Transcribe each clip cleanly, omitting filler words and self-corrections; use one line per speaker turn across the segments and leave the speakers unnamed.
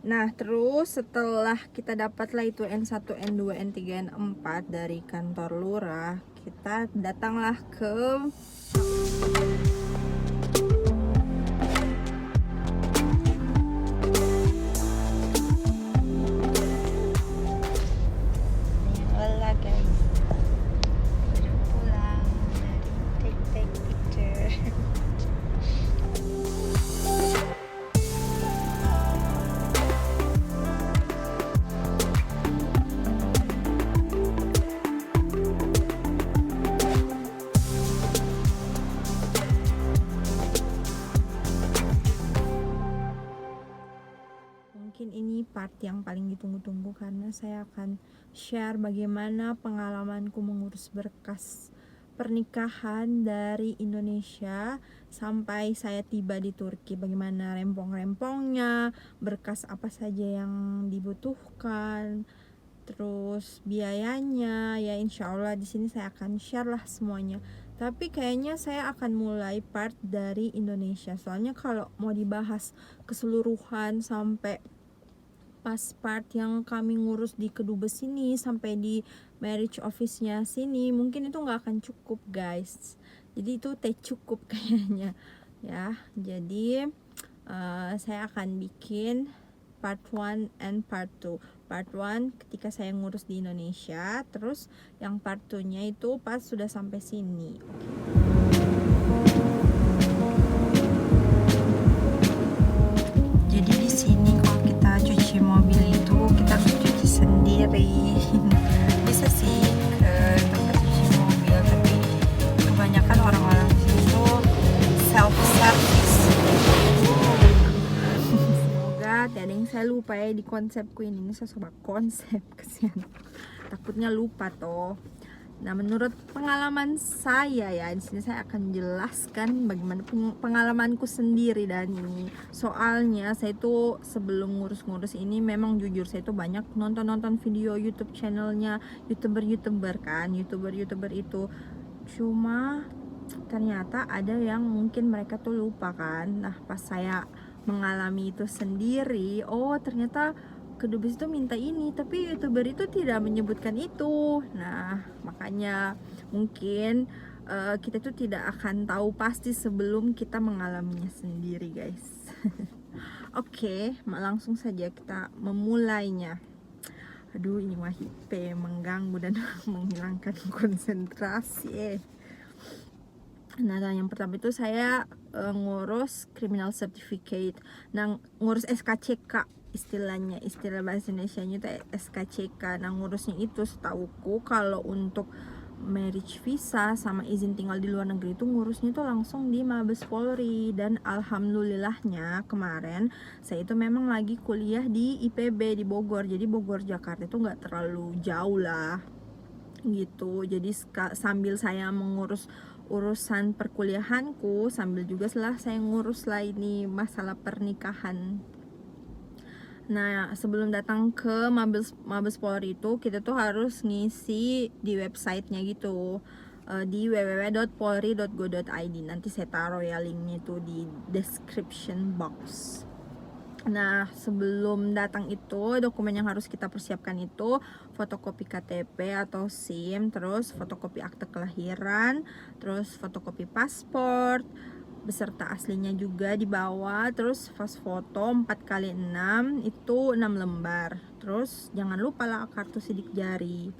Nah, terus setelah kita dapatlah itu N1, N2, N3, N4 dari kantor lurah, kita datanglah ke
Hola guys, baru pulang dari take picture.
mungkin ini part yang paling ditunggu-tunggu karena saya akan share bagaimana pengalamanku mengurus berkas pernikahan dari Indonesia sampai saya tiba di Turki. Bagaimana rempong-rempongnya, berkas apa saja yang dibutuhkan, terus biayanya. Ya insya Allah di sini saya akan share lah semuanya. Tapi kayaknya saya akan mulai part dari Indonesia. Soalnya kalau mau dibahas keseluruhan sampai pas part yang kami ngurus di kedubes sini sampai di marriage office-nya sini, mungkin itu nggak akan cukup guys. Jadi itu cukup kayaknya ya. Jadi saya akan bikin part 1 and part 2. Part 1 ketika saya ngurus di Indonesia, terus yang part 2-nya itu pas sudah sampai sini. Jadi di sini kalau kita cuci mobil itu kita harus cuci sendiri. Bisa sih ke tempat cuci mobil, tapi kebanyakan orang-orang di sini tuh self service. Semoga tidak ada yang saya lupa ya di konsepku ini saya coba konsep kesian. Takutnya lupa toh. Nah, menurut pengalaman saya ya, di sini saya akan jelaskan bagaimana pengalamanku sendiri dan ini. Soalnya saya itu sebelum ngurus-ngurus ini memang jujur saya itu banyak nonton video YouTube channelnya YouTuber kan, YouTuber itu. Cuma ternyata ada yang mungkin mereka tuh lupa kan. Nah, pas saya mengalami itu sendiri, oh ternyata kedubes itu minta ini, tapi YouTuber itu tidak menyebutkan itu. Nah, makanya mungkin kita tuh tidak akan tahu pasti sebelum kita mengalaminya sendiri, guys. Oke, langsung saja kita memulainya. Aduh, ini mah HP mengganggu dan menghilangkan konsentrasi. Nah, yang pertama itu saya ngurus criminal certificate. Nah, ngurus SKCK istilahnya, istilah bahasa Indonesianya itu SKCK. Nah, ngurusnya itu setauku kalau untuk marriage visa sama izin tinggal di luar negeri itu ngurusnya itu langsung di Mabes Polri. Dan alhamdulillahnya kemarin saya itu memang lagi kuliah di IPB di Bogor. Jadi Bogor Jakarta itu nggak terlalu jauh lah gitu. Jadi sambil saya mengurus urusan perkuliahanku, sambil juga setelah saya ngurus lah ini masalah pernikahan. Nah, sebelum datang ke Mabes Polri itu kita tuh harus ngisi di websitenya gitu, di www.polri.go.id. Nanti saya taruh ya linknya itu di description box. Nah, sebelum datang itu dokumen yang harus kita persiapkan itu fotokopi KTP atau SIM, terus fotokopi akte kelahiran, terus fotokopi paspor beserta aslinya juga dibawa, terus pas foto 4x6 itu 6 lembar. Terus jangan lupa lah kartu sidik jari.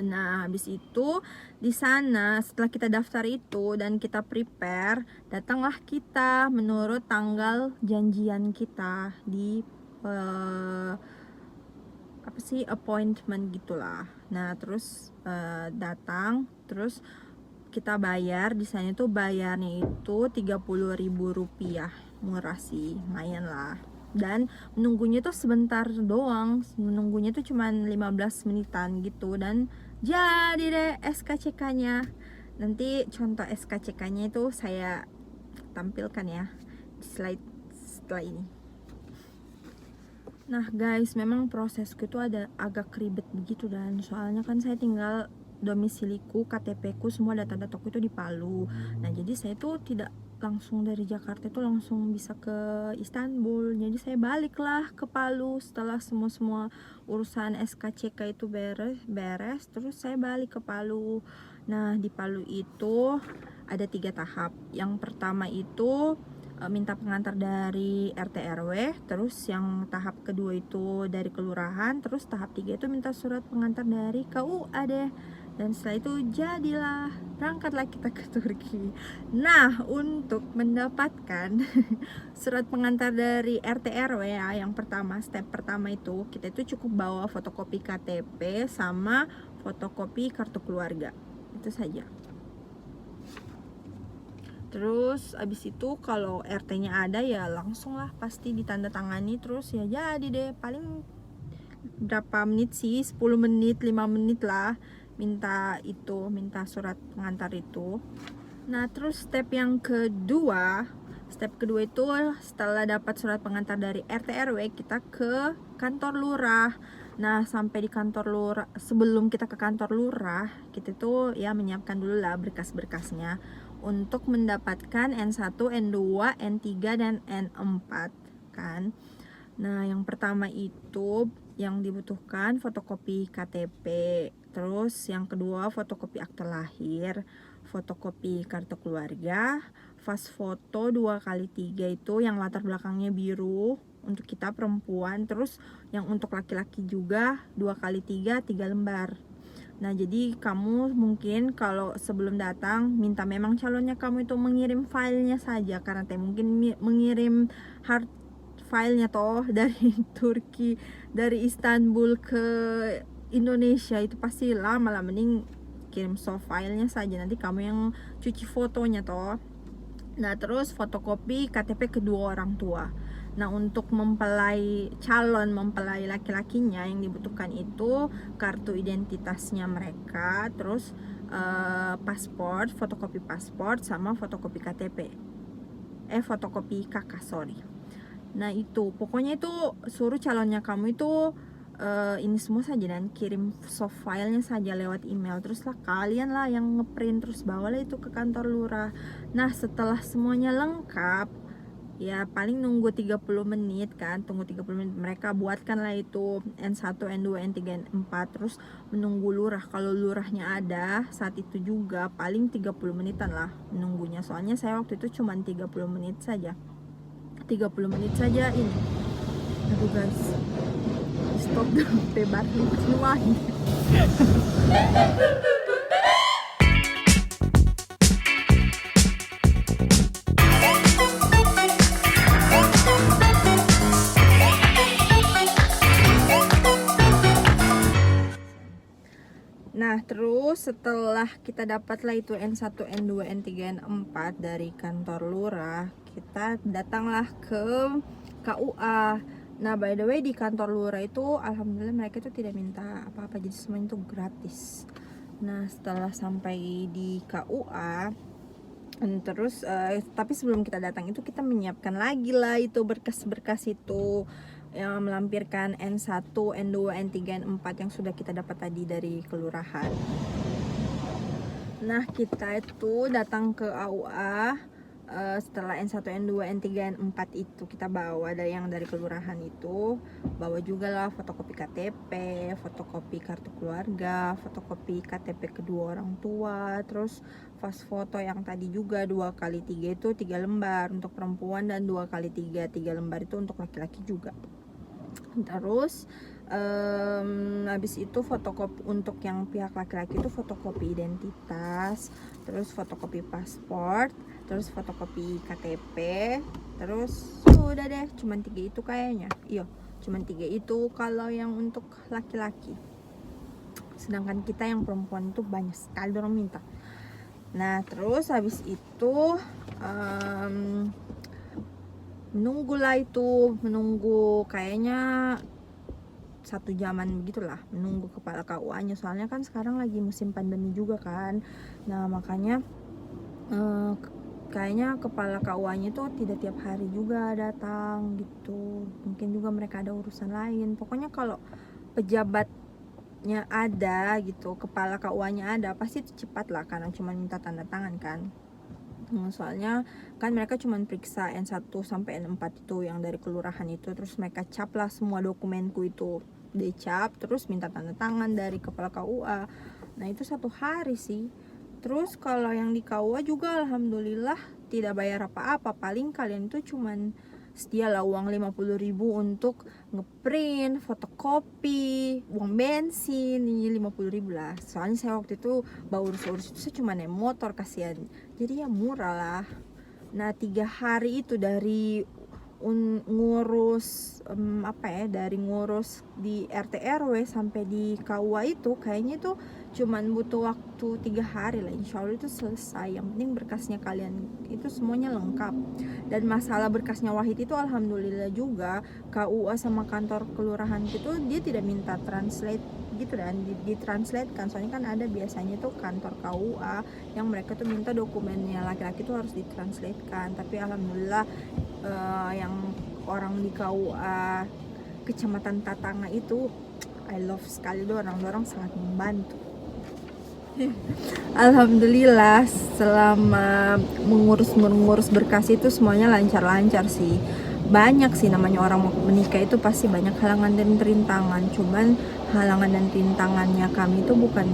Nah, habis itu di sana setelah kita daftar itu dan kita prepare, datanglah kita menurut tanggal janjian kita di apa sih appointment gitulah. Nah, terus datang, terus kita bayar. Di sana itu bayarnya itu 30.000 rupiah, murah sih, lumayan lah. Dan menunggunya tuh sebentar doang, menunggunya tuh cuman 15 menitan gitu. Dan jadi deh SKCK-nya. Nanti contoh SKCK-nya itu saya tampilkan ya di slide setelah ini. Nah guys, memang prosesku itu ada agak ribet begitu, dan soalnya kan saya tinggal domisiliku, KTP ku, semua data-dataku itu di Palu. Nah jadi saya tuh tidak langsung dari Jakarta itu langsung bisa ke Istanbul. Jadi saya baliklah ke Palu setelah semua urusan SKCK itu beres, terus saya balik ke Palu. Nah, di Palu itu ada 3 tahap. Yang pertama itu minta pengantar dari RT RW, terus yang tahap kedua itu dari kelurahan, terus tahap 3 itu minta surat pengantar dari KUA deh. Dan setelah itu jadilah, berangkatlah kita ke Turki. Nah, untuk mendapatkan surat pengantar dari RT RW ya, yang pertama, step pertama itu kita itu cukup bawa fotokopi KTP sama fotokopi kartu keluarga. Itu saja. Terus abis itu kalau RT-nya ada ya langsung lah pasti ditandatangani, terus ya jadi deh. Paling berapa menit sih, 10 menit, 5 menit lah minta surat pengantar itu. Nah, terus step kedua itu setelah dapat surat pengantar dari RT RW, kita ke kantor lurah. Nah, sampai di kantor lurah, sebelum kita ke kantor lurah, kita tuh ya menyiapkan dulu lah berkas-berkasnya untuk mendapatkan N1, N2, N3, dan N4 kan. Nah, yang pertama itu yang dibutuhkan fotokopi KTP, terus yang kedua fotokopi akte lahir, fotokopi kartu keluarga, fast foto 2x3 itu yang latar belakangnya biru untuk kita perempuan, terus yang untuk laki-laki juga 2x3 3 lembar. Nah, jadi kamu mungkin kalau sebelum datang minta memang calonnya kamu itu mengirim filenya saja, karena mungkin mengirim hard filenya toh dari Turki, dari Istanbul ke Indonesia itu pasti lama lah, mending kirim soft filenya saja, nanti kamu yang cuci fotonya toh. Nah, terus fotokopi KTP kedua orang tua. Nah, untuk calon mempelai laki-lakinya yang dibutuhkan itu kartu identitasnya mereka, terus paspor, fotokopi paspor, sama fotokopi KTP. Fotokopi KK, sorry. Nah, itu pokoknya itu suruh calonnya kamu itu ini semua saja dan kirim soft filenya saja lewat email. Terus lah kalian lah yang ngeprint, terus bawalah itu ke kantor lurah. Nah, setelah semuanya lengkap ya paling nunggu 30 menit kan, tunggu 30 menit, mereka buatkan lah itu N1, N2, N3, N4, terus menunggu lurah. Kalau lurahnya ada saat itu juga paling 30 menitan lah menunggunya, soalnya saya waktu itu cuma 30 menit saja ini. Aduh guys, stop dong, tebar semua. Nah, terus setelah kita dapatlah itu N1, N2, N3, N4 dari kantor lurah, kita datanglah ke KUA. Nah, by the way di kantor lurah itu alhamdulillah mereka itu tidak minta apa-apa, jadi semuanya itu gratis. Nah, setelah sampai di KUA, terus tapi sebelum kita datang itu kita menyiapkan lagi lah itu berkas-berkas itu, yang melampirkan N1, N2, N3, N4 yang sudah kita dapat tadi dari kelurahan. Nah, kita itu datang ke AUA setelah N1, N2, N3, N4 itu kita bawa dari yang dari kelurahan itu, bawa juga lah fotokopi KTP, fotokopi kartu keluarga, fotokopi KTP kedua orang tua, terus fast foto yang tadi juga 2x3 itu 3 lembar untuk perempuan, dan 2x3 3 lembar itu untuk laki-laki juga. Terus habis itu fotokopi untuk yang pihak laki-laki itu fotokopi identitas, terus fotokopi paspor, terus fotokopi KTP, terus udah deh, cuman 3 itu kayaknya. Iya, cuman 3 itu kalau yang untuk laki-laki. Sedangkan kita yang perempuan itu banyak sekali orang minta. Nah, terus habis itu menunggu kayaknya 1 jaman begitulah, menunggu kepala KUA-nya, soalnya kan sekarang lagi musim pandemi juga kan. Nah, makanya kayaknya kepala KUA-nya itu tidak tiap hari juga datang gitu, mungkin juga mereka ada urusan lain. Pokoknya kalau pejabatnya ada gitu, kepala KUA-nya ada, pasti itu cepat lah karena cuma minta tanda tangan kan. Soalnya kan mereka cuma periksa N1 sampai N4 itu yang dari kelurahan itu, terus mereka cap lah semua dokumenku itu, dicap, terus minta tanda tangan dari kepala KUA. Nah itu 1 hari sih. Terus kalau yang di KUA juga alhamdulillah tidak bayar apa-apa, paling kalian itu cuman sedialah uang 50.000 untuk ngeprint, fotokopi, uang bensin, ini 50.000 lah. Soalnya saya waktu itu bawa urus-urus itu saya cuma naik motor, kasihan. Jadi ya murah lah. Nah 3 hari itu dari ngurus dari ngurus di RT RW sampai di KUA itu kayaknya itu cuman butuh waktu 3 hari lah, insya Allah itu selesai. Yang penting berkasnya kalian itu semuanya lengkap. Dan masalah berkasnya Wahid itu alhamdulillah juga KUA sama kantor kelurahan itu dia tidak minta translate gitu, dan ditranslate kan, soalnya kan ada biasanya tuh kantor KUA yang mereka tuh minta dokumennya laki-laki tuh harus ditranslatekan. Tapi alhamdulillah yang orang di KUA Kecamatan Tatanga itu I love sekali, orang sangat membantu. Alhamdulillah selama mengurus berkas itu semuanya lancar-lancar sih. Banyak sih namanya orang mau menikah itu pasti banyak halangan dan rintangan. Cuman halangan dan rintangannya kami itu bukan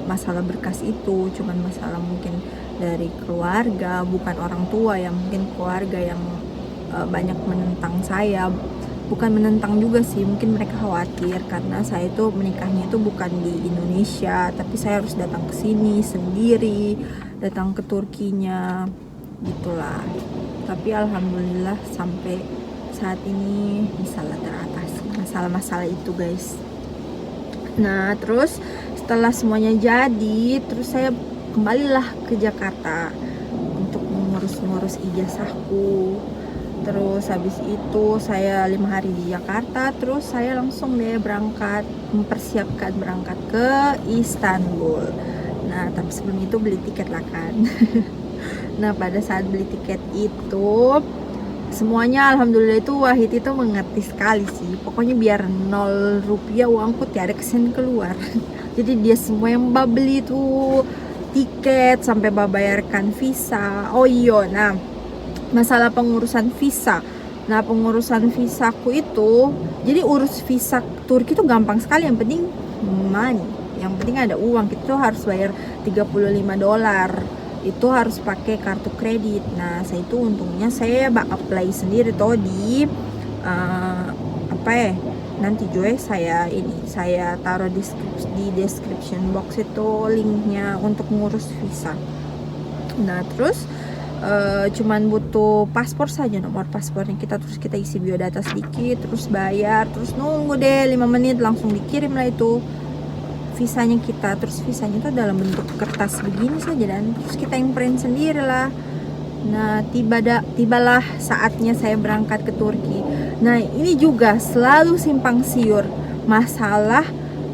masalah berkas itu, cuman masalah mungkin dari keluarga, bukan orang tua, yang mungkin keluarga yang banyak menentang saya. Bukan menentang juga sih, mungkin mereka khawatir karena saya itu menikahnya itu bukan di Indonesia, tapi saya harus datang ke sini sendiri, datang ke Turkinya gitulah. Tapi alhamdulillah sampai saat ini bisa lah teratasi masalah-masalah itu guys. Nah terus setelah semuanya jadi, terus saya kembalilah ke Jakarta untuk mengurus ijazahku. Terus habis itu saya 5 hari di Jakarta, terus saya langsung deh mempersiapkan berangkat ke Istanbul. Nah tapi sebelum itu beli tiket lah kan. Nah pada saat beli tiket itu semuanya alhamdulillah itu Wahid itu mengerti sekali sih. Pokoknya biar 0 rupiah uangku tiada kesen keluar. Jadi dia semua yang beli itu tiket sampai bayarkan visa. Oh iya, nah masalah pengurusan visa. Nah pengurusan visaku itu, jadi urus visa Turki itu gampang sekali, yang penting money, yang penting ada uang. Kita tuh harus bayar $35, itu harus pakai kartu kredit. Nah saya itu untungnya saya apply sendiri tuh di nanti juga saya taruh di description box itu linknya untuk ngurus visa. Nah terus cuman butuh paspor saja, nomor paspornya kita, terus kita isi biodata sedikit, terus bayar, terus nunggu deh 5 menit langsung dikirim lah itu visanya kita. Terus visanya itu dalam bentuk kertas begini saja, dan terus kita yang print sendiri lah. Nah tibalah saatnya saya berangkat ke Turki. Nah ini juga selalu simpang siur masalah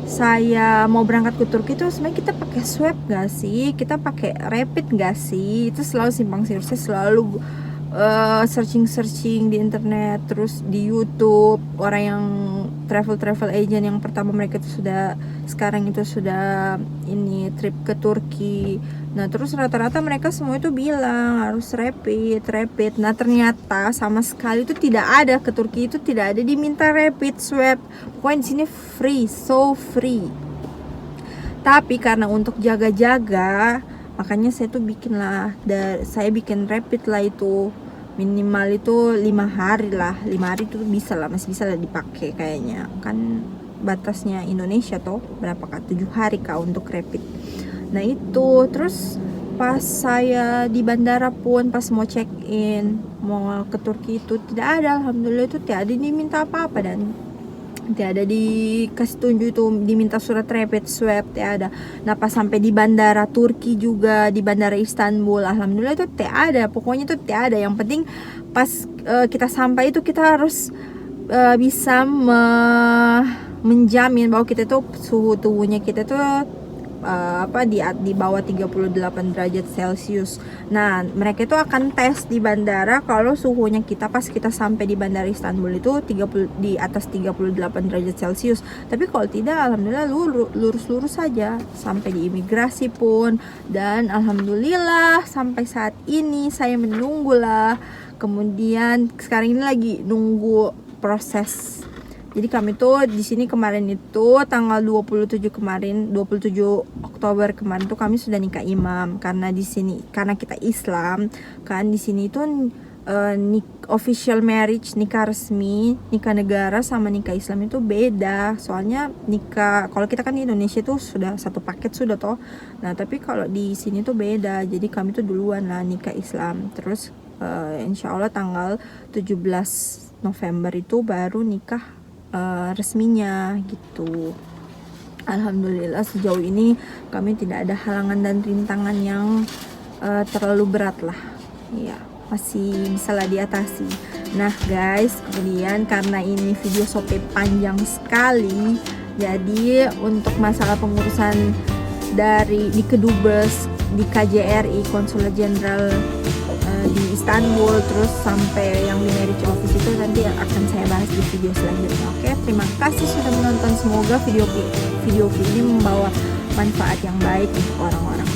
saya mau berangkat ke Turki itu sebenarnya kita pakai swab gak sih, kita pakai rapid gak sih, itu selalu simpang siur. Saya selalu searching di internet, terus di YouTube, orang yang travel agent yang pertama mereka itu sekarang itu sudah ini trip ke Turki. Nah terus rata-rata mereka semua itu bilang harus rapid. Nah ternyata sama sekali itu tidak ada, ke Turki itu tidak ada diminta rapid swab. Pokoknya di sini free, so free. Tapi karena untuk jaga-jaga, makanya saya tuh bikin rapid lah itu. Minimal itu 5 hari lah, 5 hari itu masih bisa lah dipakai kayaknya. Kan batasnya Indonesia tuh berapa kah, 7 hari kah untuk rapid. Nah itu terus pas saya di bandara pun, pas mau check in mau ke Turki itu tidak ada, alhamdulillah itu tidak ada diminta apa-apa, dan tidak ada dikasih tunjuk itu diminta surat rapid swab, tidak ada. Nah pas sampai di bandara Turki juga, di bandara Istanbul, alhamdulillah itu tidak ada, pokoknya itu tidak ada. Yang penting pas kita sampai itu kita harus bisa menjamin bahwa kita itu suhu tubuhnya kita itu di bawah 38 derajat Celcius. Nah, mereka itu akan tes di bandara kalau suhunya kita pas kita sampai di bandara Istanbul itu di atas 38 derajat Celcius. Tapi kalau tidak, alhamdulillah lurus-lurus saja sampai di imigrasi pun. Dan alhamdulillah sampai saat ini saya menunggulah. Kemudian sekarang ini lagi nunggu proses. Jadi kami tuh di sini kemarin itu tanggal 27 Oktober kemarin tuh kami sudah nikah imam, karena di sini karena kita Islam kan, di sini tuh official marriage, nikah resmi, nikah negara sama nikah Islam itu beda. Soalnya nikah kalau kita kan di Indonesia tuh sudah satu paket sudah toh. Nah, tapi kalau di sini tuh beda. Jadi kami tuh duluan lah nikah Islam. Terus insya Allah tanggal 17 November itu baru nikah resminya gitu. Alhamdulillah sejauh ini kami tidak ada halangan dan rintangan yang terlalu berat lah. Ya, masih bisa lah diatasi. Nah guys, kemudian karena ini video sope panjang sekali, jadi untuk masalah pengurusan di Kedubes, di KJRI, Konsulat Jenderal di Istanbul, terus sampai yang di marriage office itu nanti akan saya bahas di video selanjutnya. Oke, terima kasih sudah menonton. Semoga video ini membawa manfaat yang baik untuk orang-orang.